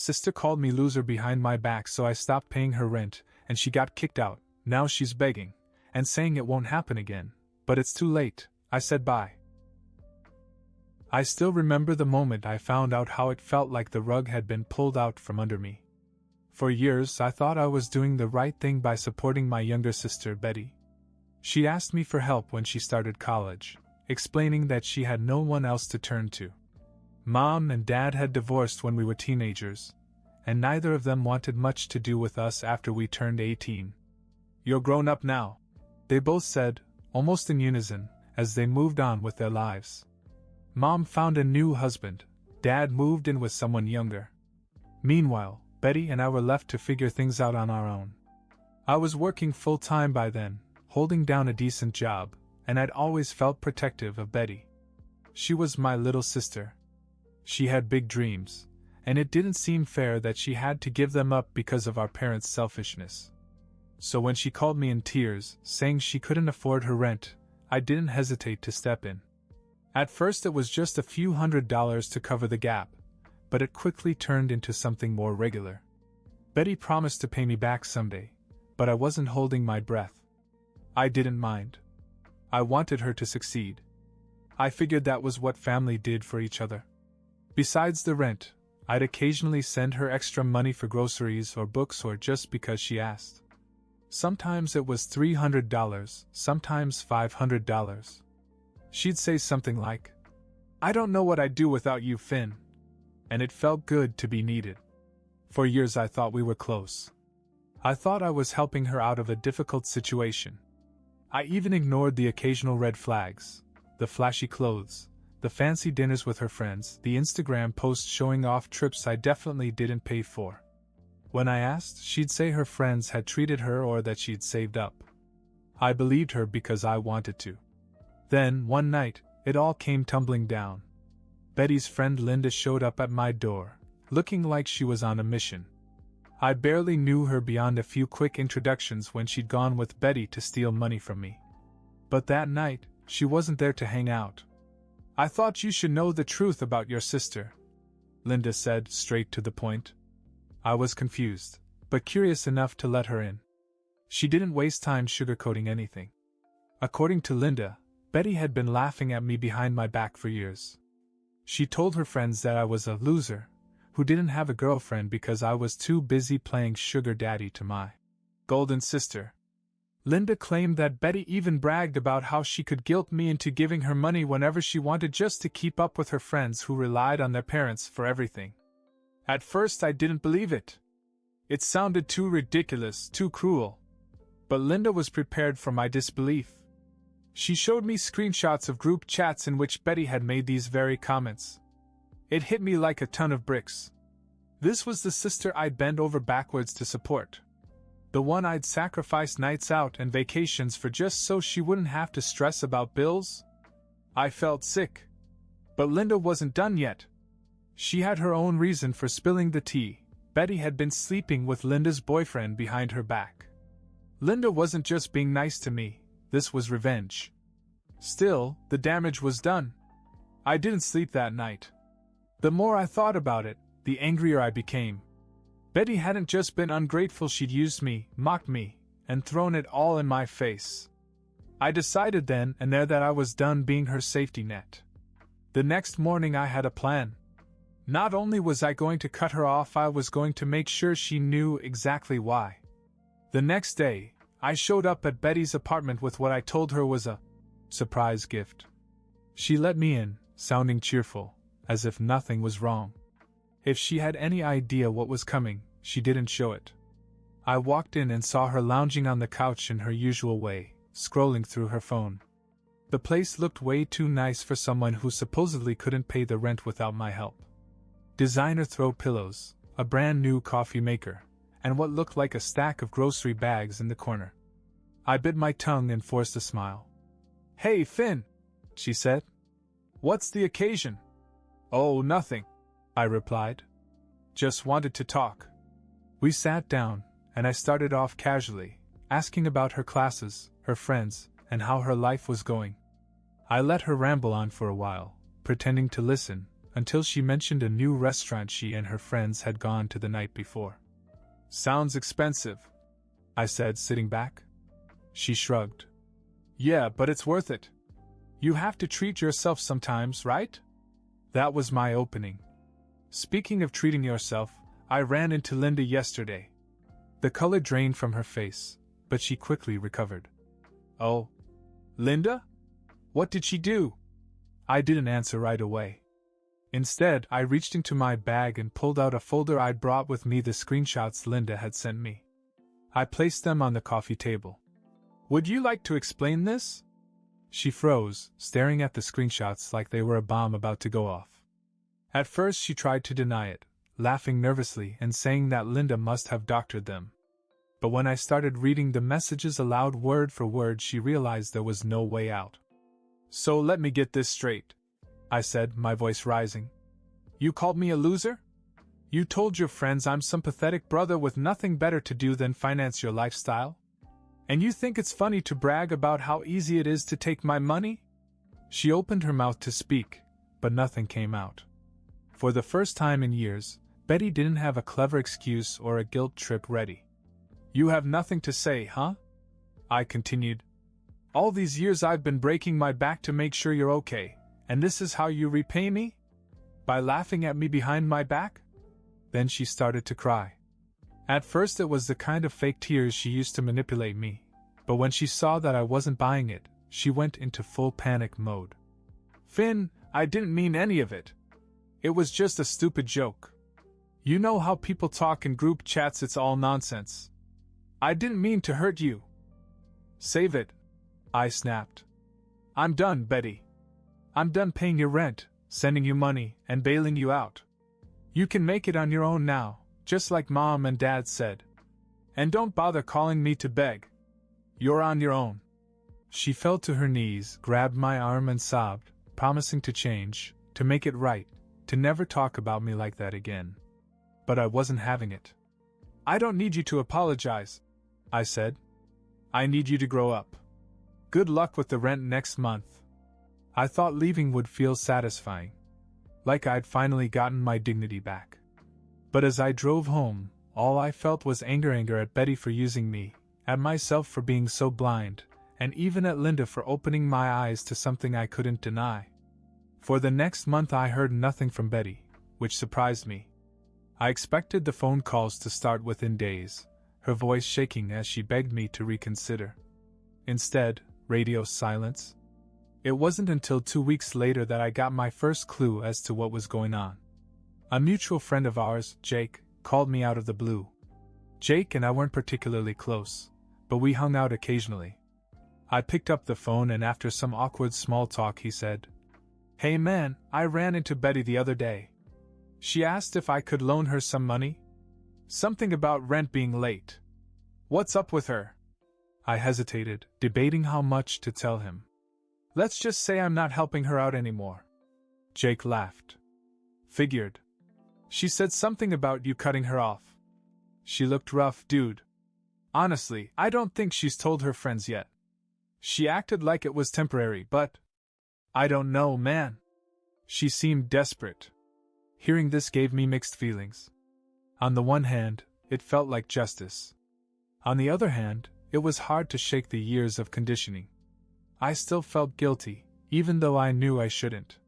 Sister called me loser behind my back, so I stopped paying her rent, and she got kicked out. Now she's begging, and saying it won't happen again. But it's too late, I said bye. I still remember the moment I found out how it felt like the rug had been pulled out from under me. For years I thought I was doing the right thing by supporting my younger sister, Betty. She asked me for help when she started college, explaining that she had no one else to turn to. Mom and Dad had divorced when we were teenagers, and neither of them wanted much to do with us after we turned 18. "You're grown up now," they both said, almost in unison, as they moved on with their lives. Mom found a new husband. Dad moved in with someone younger. Meanwhile, Betty and I were left to figure things out on our own. I was working full-time by then, holding down a decent job, and I'd always felt protective of Betty. She was my little sister. She had big dreams, and it didn't seem fair that she had to give them up because of our parents' selfishness. So when she called me in tears, saying she couldn't afford her rent, I didn't hesitate to step in. At first it was just a few $100s to cover the gap, but it quickly turned into something more regular. Betty promised to pay me back someday, but I wasn't holding my breath. I didn't mind. I wanted her to succeed. I figured that was what family did for each other. Besides the rent, I'd occasionally send her extra money for groceries or books or just because she asked. Sometimes it was $300, sometimes $500. She'd say something like, "I don't know what I'd do without you, Finn." And it felt good to be needed. For years I thought we were close. I thought I was helping her out of a difficult situation. I even ignored the occasional red flags, the flashy clothes, the fancy dinners with her friends, the Instagram posts showing off trips I definitely didn't pay for. When I asked, she'd say her friends had treated her or that she'd saved up. I believed her because I wanted to. Then, one night, it all came tumbling down. Betty's friend Linda showed up at my door, looking like she was on a mission. I barely knew her beyond a few quick introductions when she'd gone with Betty to steal money from me. But that night, she wasn't there to hang out. "I thought you should know the truth about your sister," Linda said, straight to the point. I was confused, but curious enough to let her in. She didn't waste time sugarcoating anything. According to Linda, Betty had been laughing at me behind my back for years. She told her friends that I was a loser, who didn't have a girlfriend because I was too busy playing sugar daddy to my golden sister. Linda claimed that Betty even bragged about how she could guilt me into giving her money whenever she wanted just to keep up with her friends who relied on their parents for everything. At first I didn't believe it. It sounded too ridiculous, too cruel. But Linda was prepared for my disbelief. She showed me screenshots of group chats in which Betty had made these very comments. It hit me like a ton of bricks. This was the sister I'd bend over backwards to support. The one I'd sacrifice nights out and vacations for just so she wouldn't have to stress about bills. I felt sick. But Linda wasn't done yet. She had her own reason for spilling the tea. Betty had been sleeping with Linda's boyfriend behind her back. Linda wasn't just being nice to me. This was revenge. Still, the damage was done. I didn't sleep that night. The more I thought about it, the angrier I became. Betty hadn't just been ungrateful, she'd used me, mocked me, and thrown it all in my face. I decided then and there that I was done being her safety net. The next morning I had a plan. Not only was I going to cut her off, I was going to make sure she knew exactly why. The next day, I showed up at Betty's apartment with what I told her was a surprise gift. She let me in, sounding cheerful, as if nothing was wrong. If she had any idea what was coming, she didn't show it. I walked in and saw her lounging on the couch in her usual way, scrolling through her phone. The place looked way too nice for someone who supposedly couldn't pay the rent without my help. Designer throw pillows, a brand new coffee maker, and what looked like a stack of grocery bags in the corner. I bit my tongue and forced a smile. "Hey, Finn," she said. "What's the occasion?" "Oh, nothing," I replied. "Just wanted to talk." We sat down, and I started off casually, asking about her classes, her friends, and how her life was going. I let her ramble on for a while, pretending to listen, until she mentioned a new restaurant she and her friends had gone to the night before. Sounds expensive, I said, sitting back. She shrugged. Yeah, but it's worth it. You have to treat yourself sometimes, right? That was my opening. Speaking of treating yourself, I ran into Linda yesterday. The color drained from her face, but she quickly recovered. Oh, Linda? What did she do? I didn't answer right away. Instead, I reached into my bag and pulled out a folder I'd brought with me, the screenshots Linda had sent me. I placed them on the coffee table. Would you like to explain this? She froze, staring at the screenshots like they were a bomb about to go off. At first she tried to deny it, laughing nervously and saying that Linda must have doctored them. But when I started reading the messages aloud word for word, she realized there was no way out. So let me get this straight, I said, my voice rising. You called me a loser? You told your friends I'm some pathetic brother with nothing better to do than finance your lifestyle? And you think it's funny to brag about how easy it is to take my money? She opened her mouth to speak, but nothing came out. For the first time in years, Betty didn't have a clever excuse or a guilt trip ready. You have nothing to say, huh? I continued. All these years I've been breaking my back to make sure you're okay, and this is how you repay me? By laughing at me behind my back? Then she started to cry. At first it was the kind of fake tears she used to manipulate me, but when she saw that I wasn't buying it, she went into full panic mode. Finn, I didn't mean any of it. It was just a stupid joke. You know how people talk in group chats, it's all nonsense. I didn't mean to hurt you. Save it, I snapped. I'm done, Betty. I'm done paying your rent, sending you money, and bailing you out. You can make it on your own now, just like Mom and Dad said. And don't bother calling me to beg. You're on your own. She fell to her knees, grabbed my arm and sobbed, promising to change, to make it right, to never talk about me like that again. But I wasn't having it. I don't need you to apologize, I said. I need you to grow up. Good luck with the rent next month. I thought leaving would feel satisfying, like I'd finally gotten my dignity back. But as I drove home, all I felt was anger at Betty for using me, at myself for being so blind, and even at Linda for opening my eyes to something I couldn't deny. For the next month I heard nothing from Betty, which surprised me. I expected the phone calls to start within days, her voice shaking as she begged me to reconsider. Instead, radio silence. It wasn't until 2 weeks later that I got my first clue as to what was going on. A mutual friend of ours, Jake, called me out of the blue. Jake and I weren't particularly close, but we hung out occasionally. I picked up the phone and after some awkward small talk he said, Hey man, I ran into Betty the other day. She asked if I could loan her some money. Something about rent being late. What's up with her? I hesitated, debating how much to tell him. Let's just say I'm not helping her out anymore. Jake laughed. Figured. She said something about you cutting her off. She looked rough, dude. Honestly, I don't think she's told her friends yet. She acted like it was temporary, but I don't know, man. She seemed desperate. Hearing this gave me mixed feelings. On the one hand, it felt like justice. On the other hand, it was hard to shake the years of conditioning. I still felt guilty, even though I knew I shouldn't.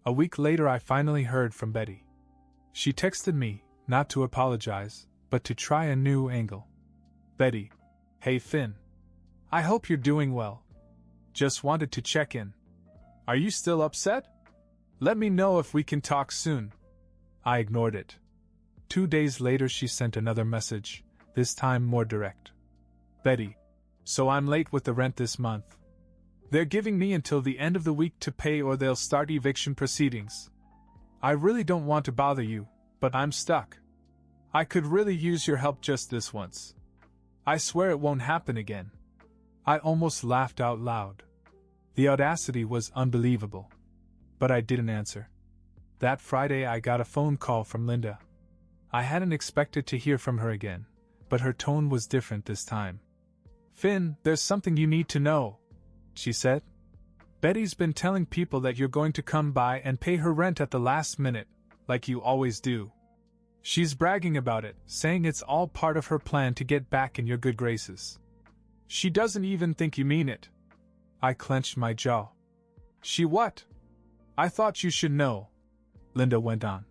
A week later I finally heard from Betty. She texted me, not to apologize, but to try a new angle. Betty. Hey Finn. I hope you're doing well. Just wanted to check in. Are you still upset? Let me know if we can talk soon. I ignored it. 2 days later she sent another message, this time more direct. Betty. So I'm late with the rent this month. They're giving me until the end of the week to pay or they'll start eviction proceedings. I really don't want to bother you, but I'm stuck. I could really use your help just this once. I swear it won't happen again. I almost laughed out loud. The audacity was unbelievable. But I didn't answer. That Friday I got a phone call from Linda. I hadn't expected to hear from her again, but her tone was different this time. Finn, there's something you need to know, she said. Betty's been telling people that you're going to come by and pay her rent at the last minute, like you always do. She's bragging about it, saying it's all part of her plan to get back in your good graces. She doesn't even think you mean it. I clenched my jaw. She what? I thought you should know, Linda went on.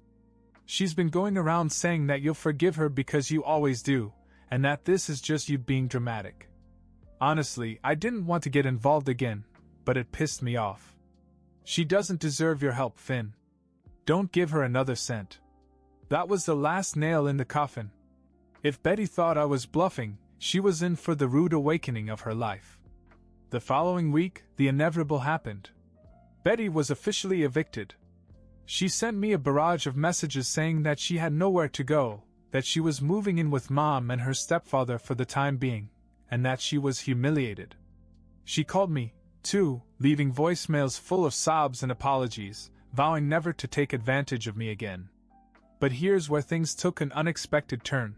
She's been going around saying that you'll forgive her because you always do, and that this is just you being dramatic. Honestly, I didn't want to get involved again, but it pissed me off. She doesn't deserve your help, Finn. Don't give her another cent. That was the last nail in the coffin. If Betty thought I was bluffing, she was in for the rude awakening of her life. The following week, the inevitable happened. Betty was officially evicted. She sent me a barrage of messages saying that she had nowhere to go, that she was moving in with Mom and her stepfather for the time being, and that she was humiliated. She called me, too, leaving voicemails full of sobs and apologies, vowing never to take advantage of me again. But here's where things took an unexpected turn.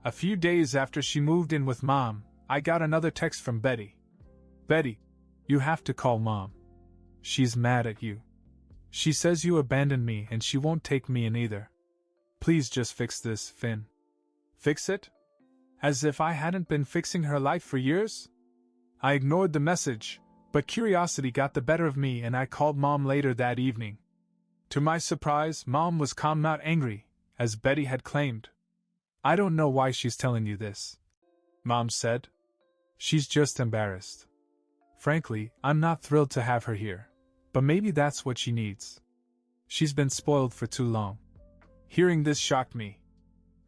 A few days after she moved in with Mom, I got another text from Betty. Betty, you have to call Mom. She's mad at you. She says you abandoned me and she won't take me in either. Please just fix this, Finn. Fix it? As if I hadn't been fixing her life for years? I ignored the message, but curiosity got the better of me and I called Mom later that evening. To my surprise, Mom was calm, not angry, as Betty had claimed. I don't know why she's telling you this, Mom said. She's just embarrassed. Frankly, I'm not thrilled to have her here, but maybe that's what she needs. She's been spoiled for too long. Hearing this shocked me.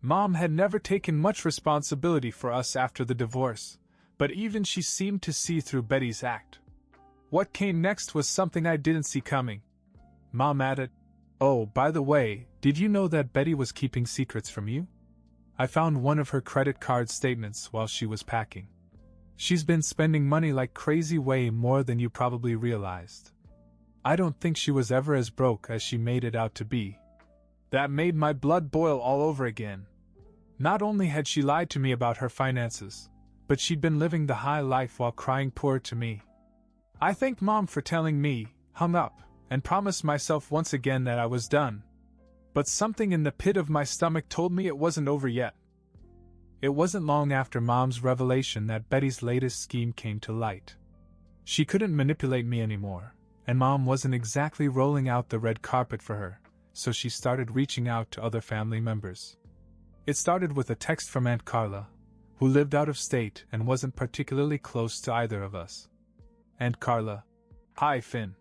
Mom had never taken much responsibility for us after the divorce, but even she seemed to see through Betty's act. What came next was something I didn't see coming. Mom added, "Oh, by the way, did you know that Betty was keeping secrets from you? I found one of her credit card statements while she was packing. She's been spending money like crazy, way more than you probably realized. I don't think she was ever as broke as she made it out to be." That made my blood boil all over again. Not only had she lied to me about her finances, but she'd been living the high life while crying poor to me. I thanked Mom for telling me, hung up, and promised myself once again that I was done. But something in the pit of my stomach told me it wasn't over yet. It wasn't long after Mom's revelation that Betty's latest scheme came to light. She couldn't manipulate me anymore, and Mom wasn't exactly rolling out the red carpet for her, so she started reaching out to other family members. It started with a text from Aunt Carla, who lived out of state and wasn't particularly close to either of us. Aunt Carla: "Hi, Finn.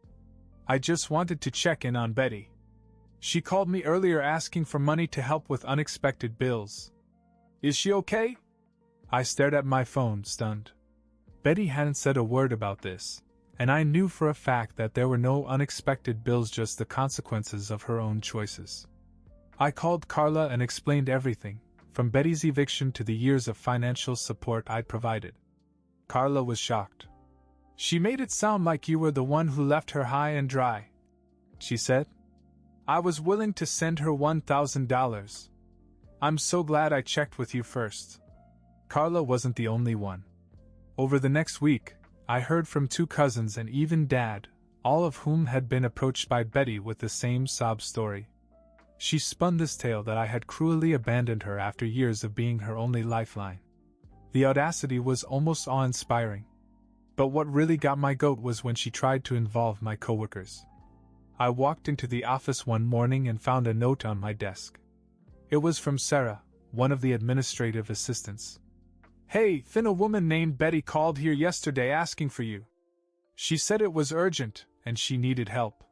I just wanted to check in on Betty. She called me earlier asking for money to help with unexpected bills. Is she okay?" I stared at my phone, stunned. Betty hadn't said a word about this, and I knew for a fact that there were no unexpected bills, just the consequences of her own choices. I called Carla and explained everything, from Betty's eviction to the years of financial support I'd provided. Carla was shocked. "She made it sound like you were the one who left her high and dry," she said. "I was willing to send her $1,000. I'm so glad I checked with you first." Carla wasn't the only one. Over the next week, I heard from 2 cousins and even Dad, all of whom had been approached by Betty with the same sob story. She spun this tale that I had cruelly abandoned her after years of being her only lifeline. The audacity was almost awe-inspiring. But what really got my goat was when she tried to involve my coworkers. I walked into the office one morning and found a note on my desk. It was from Sarah, one of the administrative assistants. "Hey, Finn, a woman named Betty called here yesterday asking for you. She said it was urgent, and she needed help.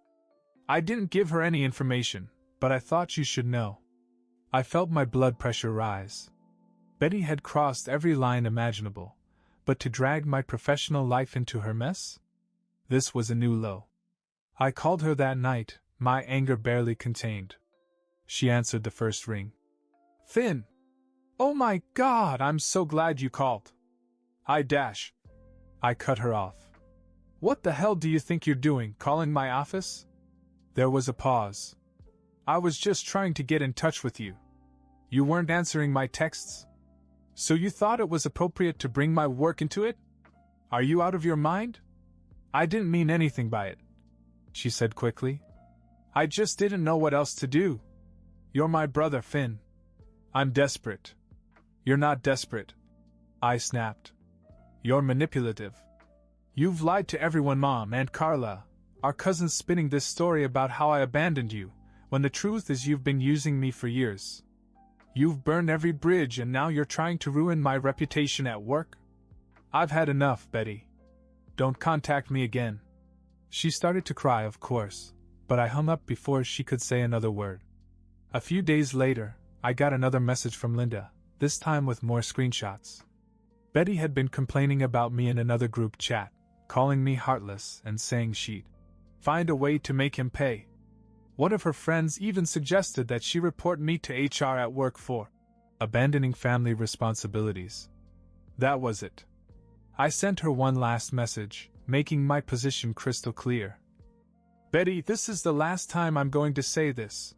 I didn't give her any information, but I thought you should know." I felt my blood pressure rise. Betty had crossed every line imaginable, but to drag my professional life into her mess? This was a new low. I called her that night, my anger barely contained. She answered the first ring. "Finn! Oh my God, I'm so glad you called." I cut her off. "What the hell do you think you're doing, calling my office?" There was a pause. "I was just trying to get in touch with you. You weren't answering my texts? So you thought it was appropriate to bring my work into it? Are you out of your mind?" I didn't mean anything by it, she said quickly. I just didn't know what else to do. You're my brother, Finn. I'm desperate. You're not desperate, I snapped. You're manipulative. You've lied to everyone, Mom and Carla, our cousins, spinning this story about how I abandoned you, when the truth is you've been using me for years. You've burned every bridge and now you're trying to ruin my reputation at work? I've had enough, Betty. Don't contact me again. She started to cry, of course, but I hung up before she could say another word. A few days later, I got another message from Linda, this time with more screenshots. Betty had been complaining about me in another group chat, calling me heartless and saying she'd find a way to make him pay. One of her friends even suggested that she report me to HR at work for abandoning family responsibilities. That was it. I sent her one last message, making my position crystal clear. Betty, this is the last time I'm going to say this.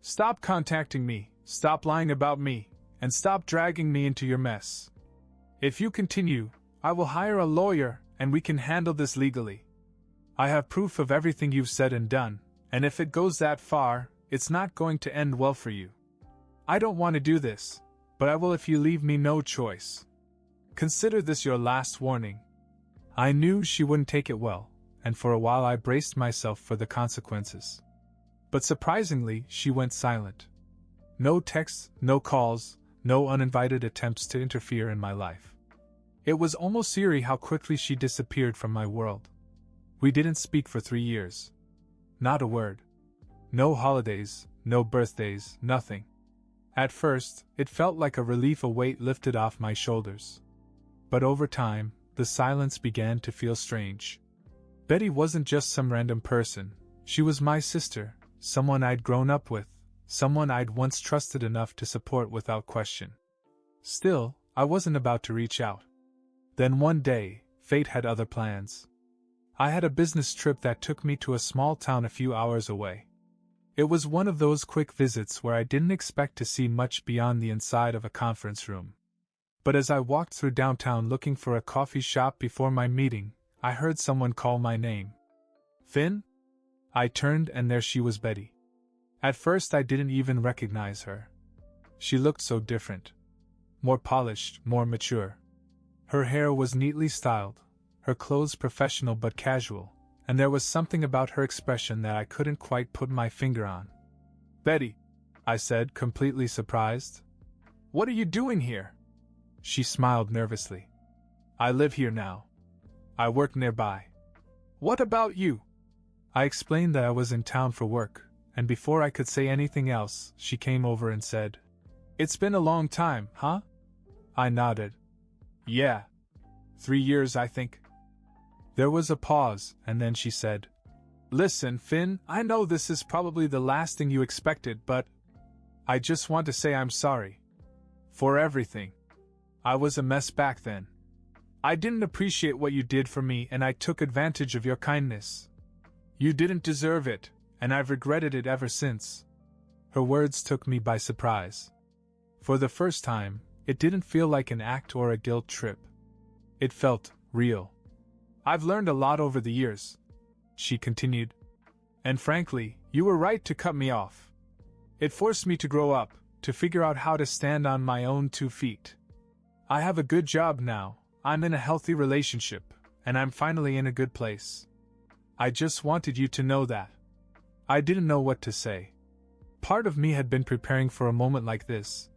Stop contacting me, stop lying about me, and stop dragging me into your mess. If you continue, I will hire a lawyer and we can handle this legally. I have proof of everything you've said and done, and if it goes that far, it's not going to end well for you. I don't want to do this, but I will if you leave me no choice. Consider this your last warning. I knew she wouldn't take it well, and for a while I braced myself for the consequences. But surprisingly, she went silent. No texts, no calls, no uninvited attempts to interfere in my life. It was almost eerie how quickly she disappeared from my world. We didn't speak for 3 years. Not a word. No holidays, no birthdays, nothing. At first, it felt like a relief, a weight lifted off my shoulders. But over time, the silence began to feel strange. Betty wasn't just some random person, she was my sister, someone I'd grown up with, someone I'd once trusted enough to support without question. Still, I wasn't about to reach out. Then one day, fate had other plans. I had a business trip that took me to a small town a few hours away. It was one of those quick visits where I didn't expect to see much beyond the inside of a conference room. But as I walked through downtown looking for a coffee shop before my meeting, I heard someone call my name. Finn? I turned and there she was, Betty. At first I didn't even recognize her. She looked so different. More polished, more mature. Her hair was neatly styled, her clothes professional but casual, and there was something about her expression that I couldn't quite put my finger on. Betty, I said, completely surprised. What are you doing here? She smiled nervously. I live here now. I work nearby. What about you? I explained that I was in town for work, and before I could say anything else, she came over and said, It's been a long time, huh? I nodded. Yeah. 3 years, I think. There was a pause, and then she said, Listen, Finn, I know this is probably the last thing you expected, but I just want to say I'm sorry. For everything. I was a mess back then. I didn't appreciate what you did for me and I took advantage of your kindness. You didn't deserve it, and I've regretted it ever since. Her words took me by surprise. For the first time, it didn't feel like an act or a guilt trip. It felt real. I've learned a lot over the years, she continued. And frankly, you were right to cut me off. It forced me to grow up, to figure out how to stand on my own 2 feet. I have a good job now, I'm in a healthy relationship, and I'm finally in a good place. I just wanted you to know that. I didn't know what to say. Part of me had been preparing for a moment like this,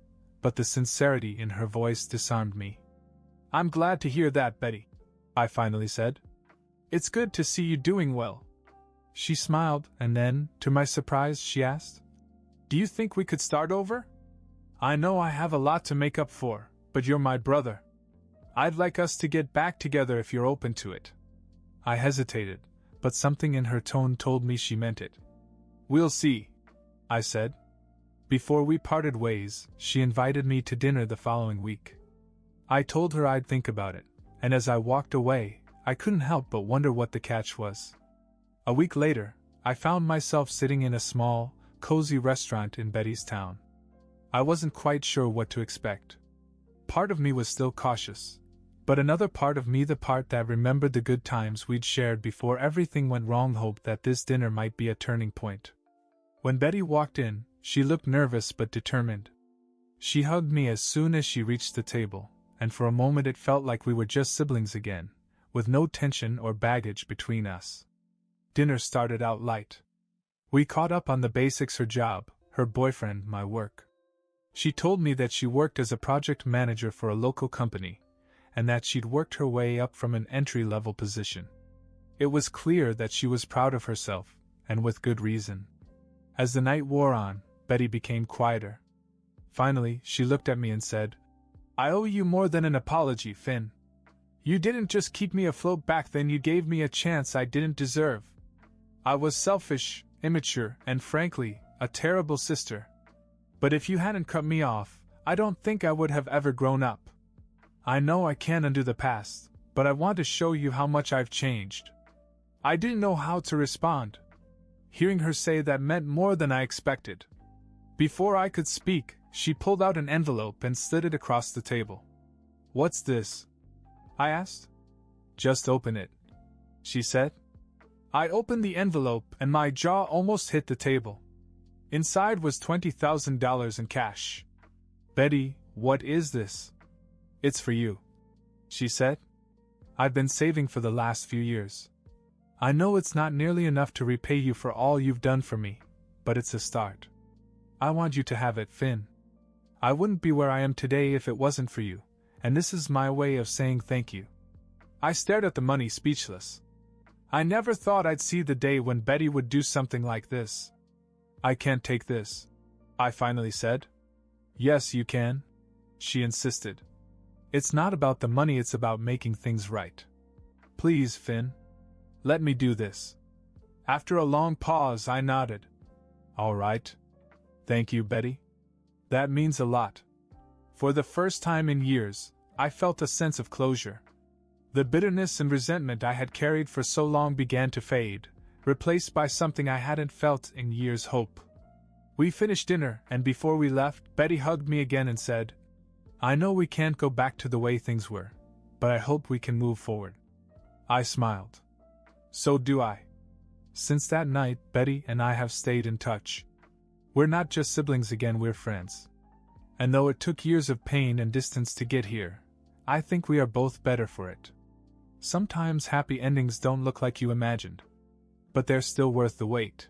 but the sincerity in her voice disarmed me. I'm glad to hear that, Betty, I finally said. It's good to see you doing well. She smiled, and then, to my surprise, she asked, Do you think we could start over? I know I have a lot to make up for, but you're my brother. I'd like us to get back together if you're open to it. I hesitated, but something in her tone told me she meant it. We'll see, I said. Before we parted ways, she invited me to dinner the following week. I told her I'd think about it, and as I walked away, I couldn't help but wonder what the catch was. A week later, I found myself sitting in a small, cozy restaurant in Betty's town. I wasn't quite sure what to expect. Part of me was still cautious, But another part of me, the part that remembered the good times we'd shared before everything went wrong, hoped that this dinner might be a turning point. When Betty walked in, she looked nervous but determined. She hugged me as soon as she reached the table, and for a moment it felt like we were just siblings again, with no tension or baggage between us. Dinner started out light. We caught up on the basics: her job, her boyfriend, my work. She told me that she worked as a project manager for a local company, and that she'd worked her way up from an entry-level position. It was clear that she was proud of herself, and with good reason. As the night wore on, Betty became quieter. Finally, she looked at me and said, "I owe you more than an apology, Finn. You didn't just keep me afloat back then, you gave me a chance I didn't deserve. I was selfish, immature, and frankly, a terrible sister. But if you hadn't cut me off, I don't think I would have ever grown up. I know I can't undo the past, but I want to show you how much I've changed." I didn't know how to respond. Hearing her say that meant more than I expected. Before I could speak, she pulled out an envelope and slid it across the table. "What's this?" I asked. "Just open it," she said. I opened the envelope and my jaw almost hit the table. Inside was $20,000 in cash. "Betty, what is this?" "It's for you," she said. "I've been saving for the last few years. I know it's not nearly enough to repay you for all you've done for me, but it's a start. I want you to have it, Finn. I wouldn't be where I am today if it wasn't for you, and this is my way of saying thank you." I stared at the money, speechless. I never thought I'd see the day when Betty would do something like this. "I can't take this," I finally said. "Yes, you can," she insisted. "It's not about the money, it's about making things right. Please, Finn. Let me do this." After a long pause, I nodded. "All right. Thank you, Betty. That means a lot." For the first time in years, I felt a sense of closure. The bitterness and resentment I had carried for so long began to fade, replaced by something I hadn't felt in years: hope. We finished dinner, and before we left, Betty hugged me again and said, "I know we can't go back to the way things were, but I hope we can move forward." I smiled. "So do I." Since that night, Betty and I have stayed in touch. We're not just siblings again, we're friends. And though it took years of pain and distance to get here, I think we are both better for it. Sometimes happy endings don't look like you imagined, but they're still worth the wait.